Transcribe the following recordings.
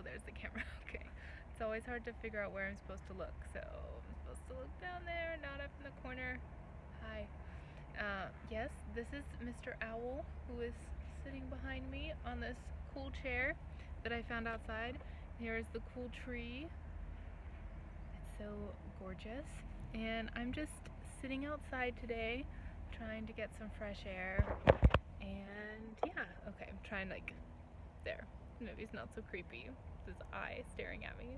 Oh, there's the camera. Okay. It's always hard to figure out where I'm supposed to look. So I'm supposed to look down there, not up in the corner. Hi. Yes, this is Mr. Owl, who is sitting behind me on this cool chair that I found outside. Here is the cool tree. It's so gorgeous. And I'm just sitting outside today, trying to get some fresh air. And yeah, okay, I'm trying there. Maybe it's not so creepy. This eye staring at me.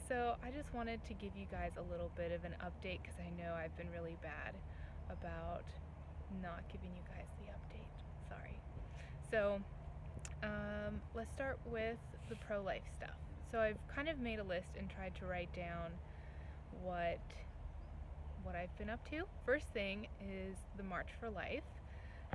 So I just wanted to give you guys a little bit of an update because I know I've been really bad about not giving you guys the update. Sorry. So let's start with the pro-life stuff. So I've kind of made a list and tried to write down what I've been up to. First thing is the March for Life,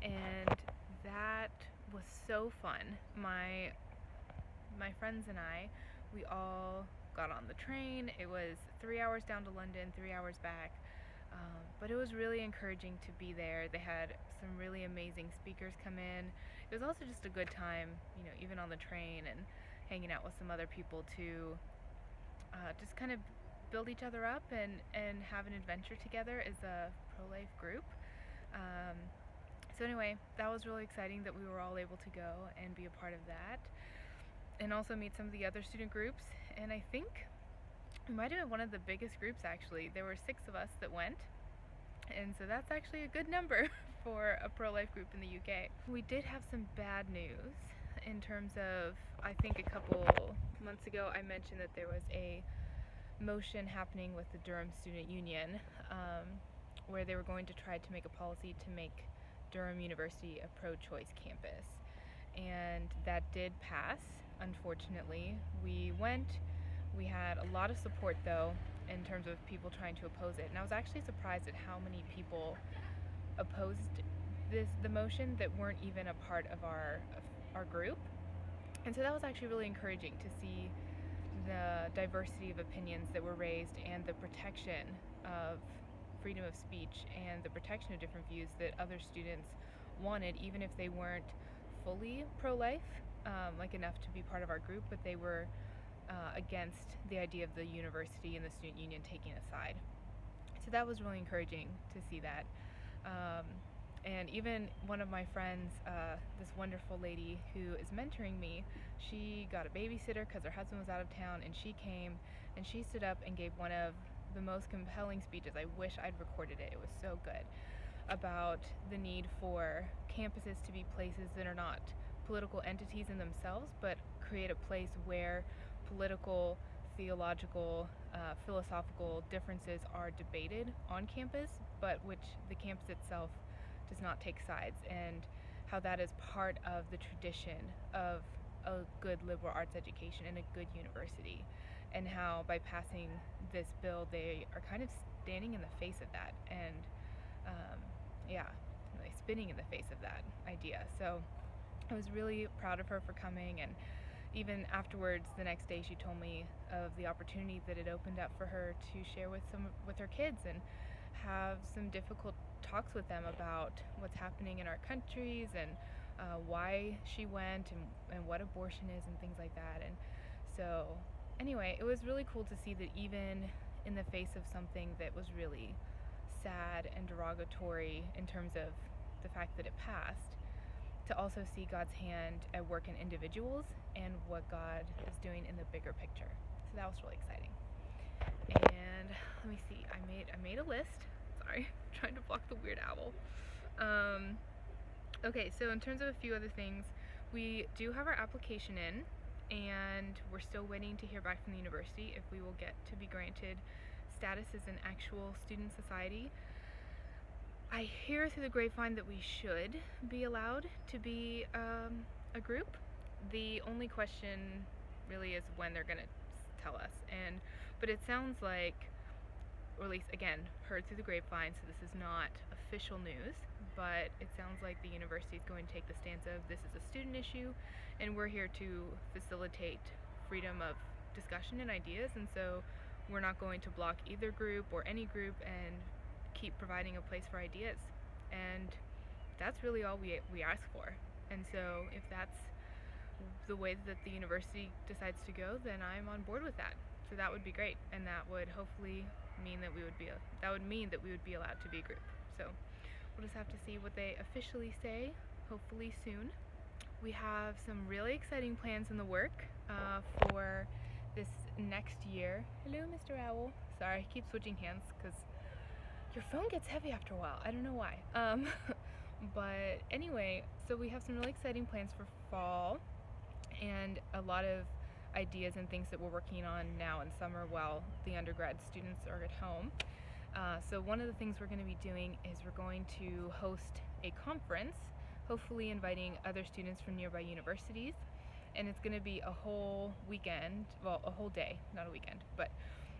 and that was so fun. My friends and I, we all got on the train. It was 3 hours down to London, 3 hours back. But it was really encouraging to be there. They had some really amazing speakers come in. It was also just a good time, even on the train and hanging out with some other people to just kind of build each other up and have an adventure together as a pro-life group. So anyway, that was really exciting that we were all able to go and be a part of that, and also meet some of the other student groups. And I think we might have been one of the biggest groups, actually. There were 6 of us that went, and so that's actually a good number for a pro-life group in the UK. We did have some bad news in terms of, I think a couple months ago I mentioned that there was a motion happening with the Durham Student Union where they were going to try to make a policy to make Durham University a pro-choice campus, and that did pass, unfortunately. We went. We had a lot of support, though, in terms of people trying to oppose it, and I was actually surprised at how many people opposed the motion that weren't even a part of our group. And so that was actually really encouraging to see the diversity of opinions that were raised and the protection of freedom of speech and the protection of different views that other students wanted, even if they weren't fully pro-life, enough to be part of our group, but they were against the idea of the university and the student union taking a side. So that was really encouraging to see that. And even one of my friends, this wonderful lady who is mentoring me, she got a babysitter because her husband was out of town, and she came and she stood up and gave one of the most compelling speeches. I wish I'd recorded it. It was so good, about the need for campuses to be places that are not political entities in themselves, but create a place where political, theological, philosophical differences are debated on campus, but which the campus itself does not take sides, and how that is part of the tradition of a good liberal arts education and a good university, and how by passing this bill they are kind of standing in the face of that, and spinning in the face of that idea. So I was really proud of her for coming, and even afterwards, the next day, she told me of the opportunity that it opened up for her to share with her kids and have some difficult talks with them about what's happening in our countries, and why she went, and what abortion is, and things like that. And so anyway, it was really cool to see that even in the face of something that was really sad and derogatory in terms of the fact that it passed, to also see God's hand at work in individuals and what God is doing in the bigger picture. So that was really exciting. And let me see, I made a list. Sorry, I'm trying to block the weird owl. Okay, so in terms of a few other things, we do have our application in, and we're still waiting to hear back from the university if we will get to be granted status as an actual student society. I hear through the grapevine that we should be allowed to be a group. The only question really is when they're going to tell us. But it sounds like, or at least, again, heard through the grapevine, so this is not official news, but it sounds like the university is going to take the stance of this is a student issue, and we're here to facilitate freedom of discussion and ideas, and so we're not going to block either group or any group, and keep providing a place for ideas. And that's really all we ask for. And so if that's the way that the university decides to go, then I'm on board with that. So that would be great, and that would hopefully mean that we would be allowed to be a group. So we'll just have to see what they officially say, hopefully soon. We have some really exciting plans in the work for this next year. Hello, Mr. Owl. Sorry, I keep switching hands because your phone gets heavy after a while. I don't know why. But anyway, so we have some really exciting plans for fall and a lot of ideas and things that we're working on now in summer while the undergrad students are at home. So one of the things we're going to be doing is we're going to host a conference, hopefully inviting other students from nearby universities, and it's going to be a whole weekend, well, a whole day, not a weekend, but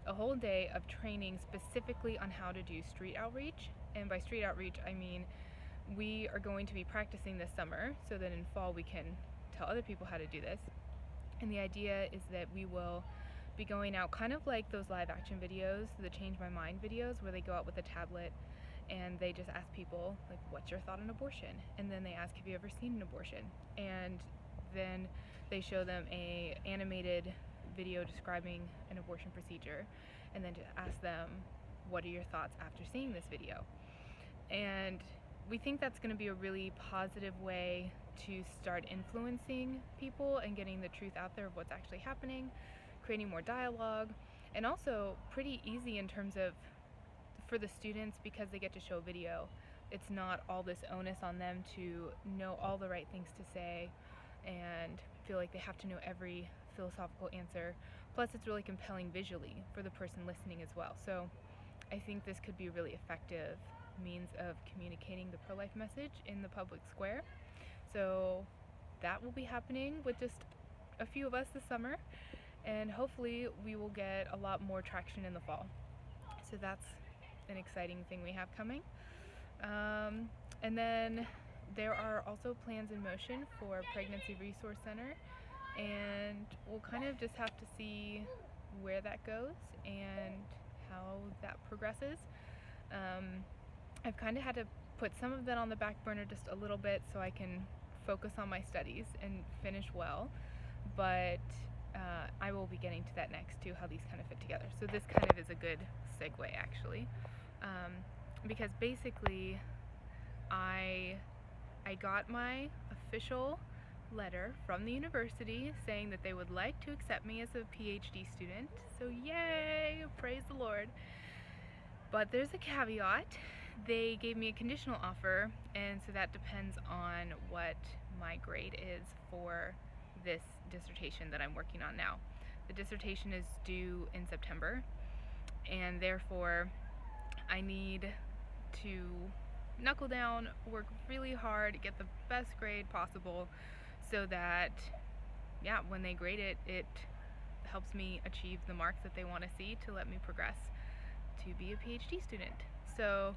a whole day of training specifically on how to do street outreach. And by street outreach, I mean we are going to be practicing this summer so that in fall we can tell other people how to do this. And the idea is that we will be going out kind of like those live action videos, the Change My Mind videos, where they go out with a tablet and they just ask people, like, what's your thought on abortion? And then they ask, have you ever seen an abortion? And then they show them a animated video describing an abortion procedure, and then just ask them, what are your thoughts after seeing this video? And we think that's going to be a really positive way to start influencing people and getting the truth out there of what's actually happening, creating more dialogue, and also pretty easy in terms of for the students because they get to show video. It's not all this onus on them to know all the right things to say and feel like they have to know every philosophical answer. Plus it's really compelling visually for the person listening as well. So I think this could be a really effective means of communicating the pro-life message in the public square. So that will be happening with just a few of us this summer, and hopefully we will get a lot more traction in the fall. So that's an exciting thing we have coming. And then there are also plans in motion for Pregnancy Resource Center, and we'll kind of just have to see where that goes and how that progresses. I've kind of had to put some of that on the back burner just a little bit so I can focus on my studies and finish well, but I will be getting to that next too, how these kind of fit together. So this kind of is a good segue actually, because basically I got my official letter from the university saying that they would like to accept me as a PhD student, so yay, praise the Lord. But there's a caveat. They gave me a conditional offer, and so that depends on what my grade is for this dissertation that I'm working on now. The dissertation is due in September, and therefore I need to knuckle down, work really hard, get the best grade possible so that, yeah, when they grade it, it helps me achieve the marks that they want to see to let me progress to be a PhD student. So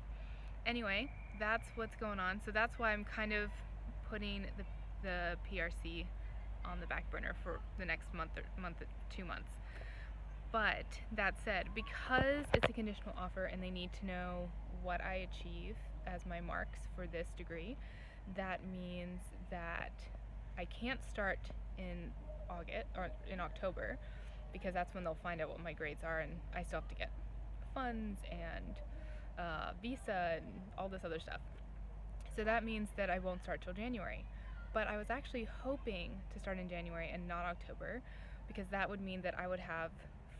anyway, that's what's going on. So that's why I'm kind of putting the PRC on the back burner for the next month or 2 months. But that said, because it's a conditional offer and they need to know what I achieve as my marks for this degree, that means that I can't start in August or in October, because that's when they'll find out what my grades are, and I still have to get funds and visa and all this other stuff. So that means that I won't start till January. But I was actually hoping to start in January and not October, because that would mean that I would have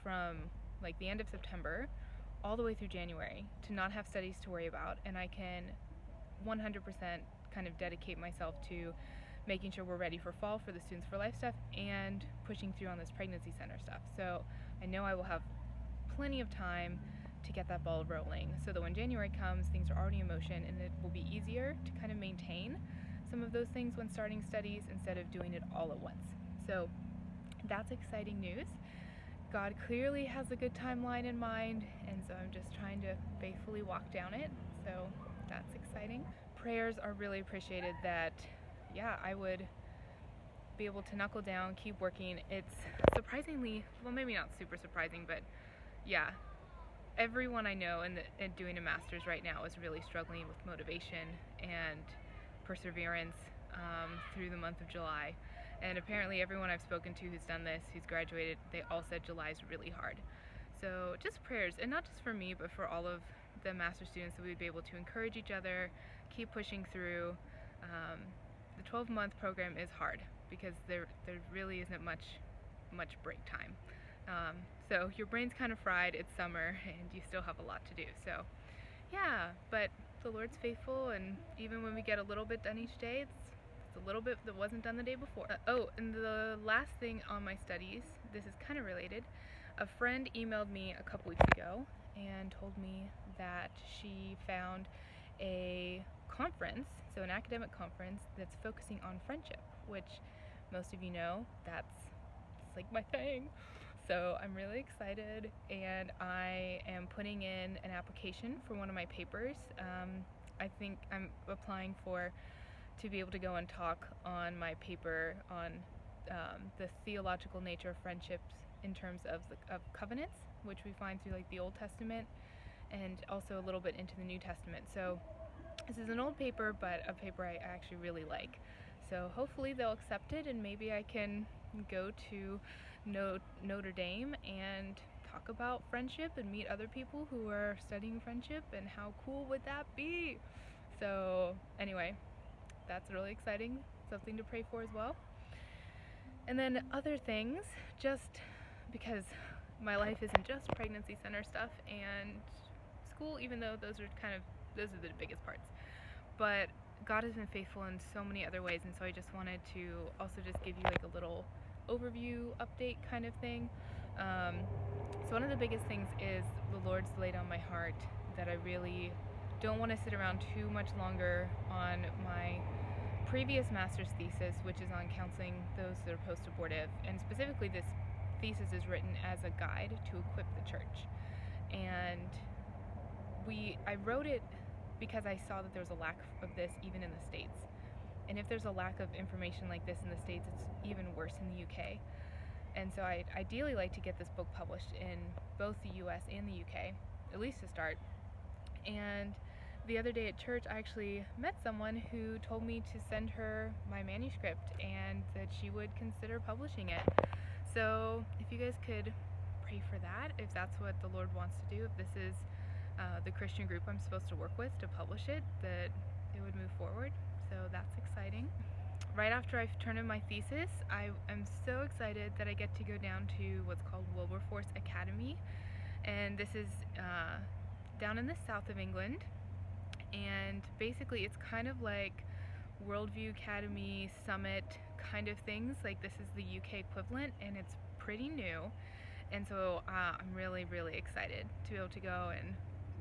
from like the end of September all the way through January to not have studies to worry about, and I can 100% kind of dedicate myself to making sure we're ready for fall for the Students for Life stuff and pushing through on this pregnancy center stuff. So I know I will have plenty of time to get that ball rolling so that when January comes, things are already in motion, and it will be easier to kind of maintain some of those things when starting studies instead of doing it all at once. So that's exciting news. God clearly has a good timeline in mind, and so I'm just trying to faithfully walk down it. So that's exciting. Prayers are really appreciated that, yeah, I would be able to knuckle down, keep working. It's surprisingly, well, maybe not super surprising, but yeah, everyone I know in doing a master's right now is really struggling with motivation and perseverance through the month of July. And apparently everyone I've spoken to who's done this, who's graduated, they all said July is really hard. So just prayers, and not just for me, but for all of the master students, that we would be able to encourage each other, keep pushing through. The 12-month program is hard because there really isn't much break time. So your brain's kind of fried, it's summer, and you still have a lot to do. So yeah, but the Lord's faithful, and even when we get a little bit done each day, it's a little bit that wasn't done the day before. Oh, and the last thing on my studies, this is kind of related. A friend emailed me a couple weeks ago and told me that she found a conference, so an academic conference that's focusing on friendship, which most of you know, it's like my thing. So I'm really excited, and I am putting in an application for one of my papers. I think I'm applying to be able to go and talk on my paper on the theological nature of friendships in terms of covenants, which we find through like the Old Testament, and also a little bit into the New Testament. So this is an old paper, but a paper I actually really like. So hopefully they'll accept it, and maybe I can go to Notre Dame and talk about friendship and meet other people who are studying friendship, and how cool would that be? So anyway, that's really exciting, something to pray for as well. And then other things, just because my life isn't just pregnancy center stuff and school, even though those are the biggest parts. But God has been faithful in so many other ways, and so I just wanted to also just give you like a little overview update kind of thing. So one of the biggest things is the Lord's laid on my heart that I really don't want to sit around too much longer on my previous master's thesis, which is on counseling those that are post-abortive, and specifically this thesis is written as a guide to equip the church. And I wrote it because I saw that there was a lack of this even in the States. And if there's a lack of information like this in the States, it's even worse in the UK. And so I'd ideally like to get this book published in both the US and the UK, at least to start. And the other day at church, I actually met someone who told me to send her my manuscript and that she would consider publishing it. So if you guys could pray for that, if that's what the Lord wants to do, if this is the Christian group I'm supposed to work with to publish it, that it would move forward. So that's exciting. Right after I've turned in my thesis, I am so excited that I get to go down to what's called Wilberforce Academy, and this is down in the south of England, and basically it's kind of like Worldview Academy Summit kind of things. Like, this is the UK equivalent, and it's pretty new, and so I'm really, really excited to be able to go and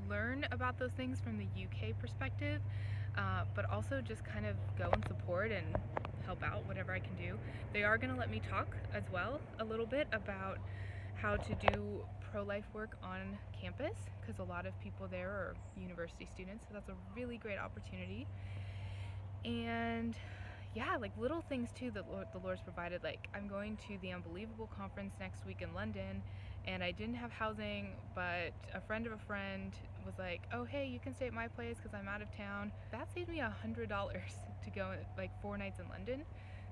learn about those things from the UK perspective, but also just kind of go and support and help out whatever I can do. They are going to let me talk as well a little bit about how to do pro-life work on campus, because a lot of people there are university students, so that's a really great opportunity. And yeah, like little things too that the Lord's provided. Like, I'm going to the Unbelievable conference next week in London, and I didn't have housing, but a friend of a friend was like, oh hey, you can stay at my place because I'm out of town. That saved me $100 to go like 4 nights in London.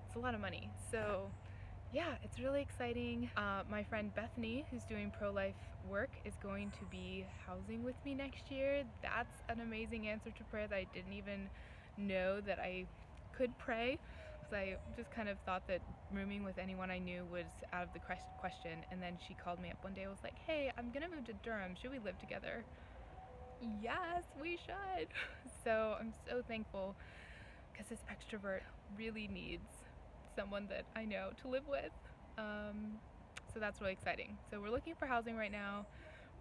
It's a lot of money. So yeah, it's really exciting. My friend Bethany, who's doing pro-life work, is going to be housing with me next year. That's an amazing answer to prayer that I didn't even know that I could pray, because I just kind of thought that rooming with anyone I knew was out of the question. And then she called me up one day and was like, hey, I'm gonna move to Durham, should we live together? Yes, we should. So I'm so thankful, because this extrovert really needs someone that I know to live with. So that's really exciting. So we're looking for housing right now.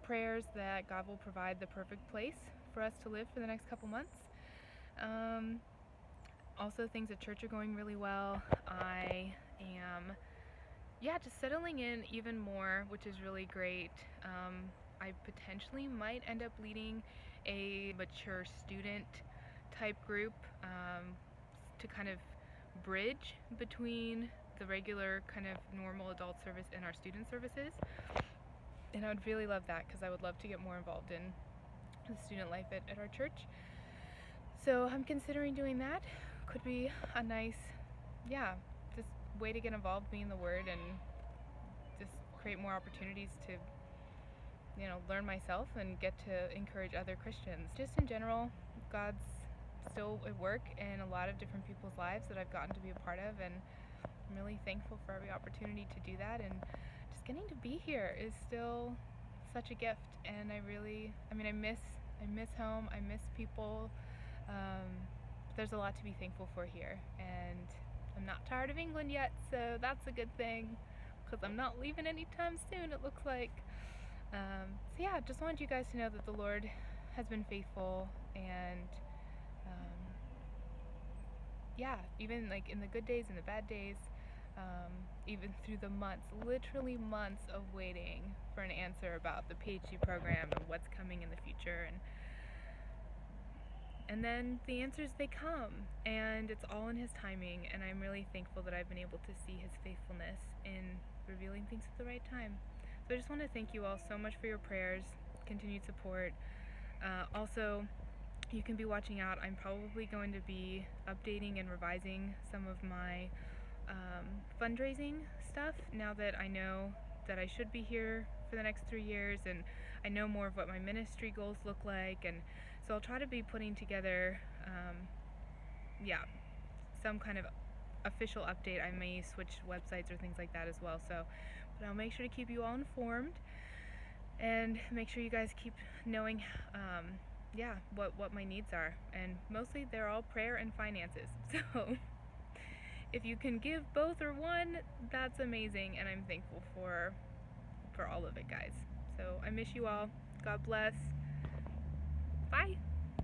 Prayers that God will provide the perfect place for us to live for the next couple months. Also, things at church are going really well. I am, just settling in even more, which is really great. I potentially might end up leading a mature student type group to kind of bridge between the regular kind of normal adult service and our student services. And I would really love that, because I would love to get more involved in the student life at our church. So I'm considering doing that. Could be a nice, just way to get involved, be in the Word, and just create more opportunities to, learn myself and get to encourage other Christians. Just in general, God's still at work in a lot of different people's lives that I've gotten to be a part of, and I'm really thankful for every opportunity to do that. And just getting to be here is still such a gift, and I miss home, I miss people. There's a lot to be thankful for here, and I'm not tired of England yet, so that's a good thing, because I'm not leaving anytime soon, it looks like. So yeah, just wanted you guys to know that the Lord has been faithful, and yeah, even like in the good days and the bad days, even through the months, literally months of waiting for an answer about the PhD program and what's coming in the future, and then the answers, they come, and it's all in His timing, and I'm really thankful that I've been able to see His faithfulness in revealing things at the right time. So I just want to thank you all so much for your prayers, continued support. Also, you can be watching out. I'm probably going to be updating and revising some of my fundraising stuff now that I know that I should be here for the next 3 years, and I know more of what my ministry goals look like, and so I'll try to be putting together some kind of official update. I may switch websites or things like that as well, but I'll make sure to keep you all informed, and make sure you guys keep knowing what my needs are, and mostly they're all prayer and finances. So if you can give both or one, that's amazing, and I'm thankful for all of it, guys. So I miss you all. God bless. Bye.